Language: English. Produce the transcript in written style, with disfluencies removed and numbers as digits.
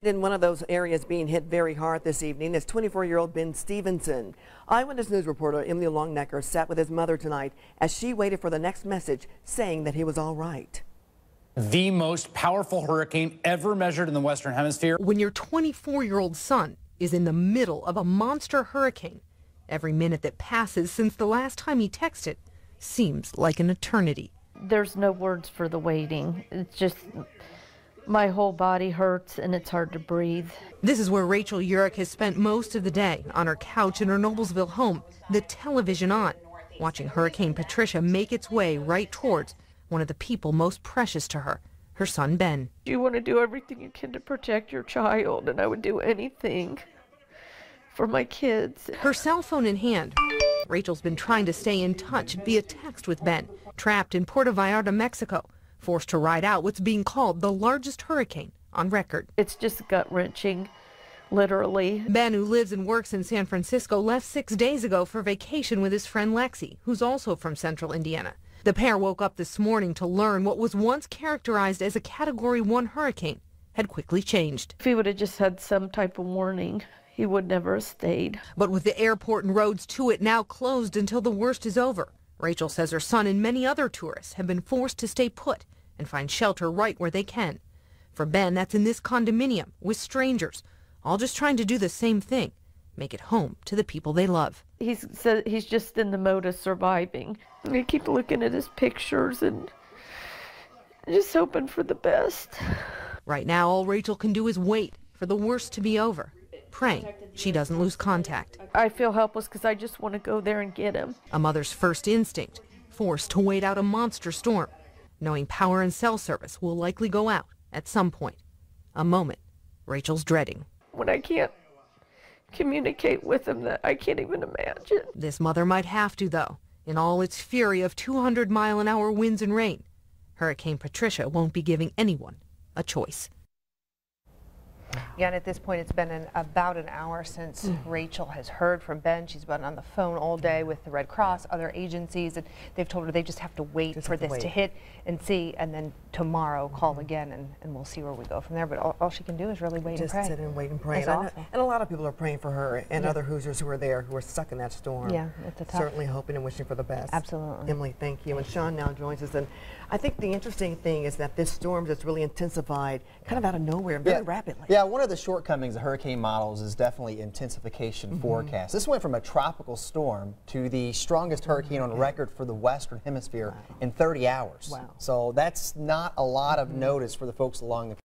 In one of those areas being hit very hard this evening is 24-year-old Ben Stevenson. Eyewitness News reporter Emily Longnecker sat with his mother tonight as she waited for the next message saying that he was all right. The most powerful hurricane ever measured in the Western Hemisphere. When your 24-year-old son is in the middle of a monster hurricane, every minute that passes since the last time he texted seems like an eternity. There's no words for the waiting. It's just my whole body hurts and it's hard to breathe. This is where Rachel Urich has spent most of the day, on her couch in her Noblesville home, the television on, watching Hurricane Patricia make its way right towards one of the people most precious to her, her son Ben. You want to do everything you can to protect your child, and I would do anything for my kids. Her cell phone in hand, Rachel's been trying to stay in touch via text with Ben, trapped in Puerto Vallarta, Mexico, forced to ride out what's being called the largest hurricane on record. It's just gut-wrenching, literally. Ben, who lives and works in San Francisco, left 6 days ago for vacation with his friend Lexi, who's also from central Indiana. The pair woke up this morning to learn what was once characterized as a Category 1 hurricane had quickly changed. If he would have just had some type of warning, he would never have stayed. But with the airport and roads to it now closed until the worst is over, Rachel says her son and many other tourists have been forced to stay put and find shelter right where they can. For Ben, that's in this condominium with strangers, all just trying to do the same thing, make it home to the people they love. He's just in the mode of surviving. I keep looking at his pictures and just hoping for the best. Right now, all Rachel can do is wait for the worst to be over, praying she doesn't lose contact. I feel helpless because I just want to go there and get him. A mother's first instinct, forced to wait out a monster storm, knowing power and cell service will likely go out at some point, a moment Rachel's dreading. When I can't communicate with him, that I can't even imagine. This mother might have to, though, in all its fury of 200-mile-an-hour winds and rain. Hurricane Patricia won't be giving anyone a choice. Yeah, and at this point, it's been about an hour since Rachel has heard from Ben. She's been on the phone all day with the Red Cross, other agencies, and they've told her they just have to wait for this to hit and see, and then tomorrow call again, and we'll see where we go from there. But all she can do is really wait and pray. Just sit and wait and pray. And a lot of people are praying for her and other Hoosiers who are there, who are stuck in that storm. Yeah, it's a tough. Certainly hoping and wishing for the best. Absolutely. Emily, thank you. And Sean now joins us. And I think the interesting thing is that this storm just really intensified kind of out of nowhere very rapidly. Yeah, one of the shortcomings of hurricane models is definitely intensification forecast. This went from a tropical storm to the strongest hurricane on record for the Western Hemisphere in 30 hours. Wow. So that's not a lot of notice for the folks along the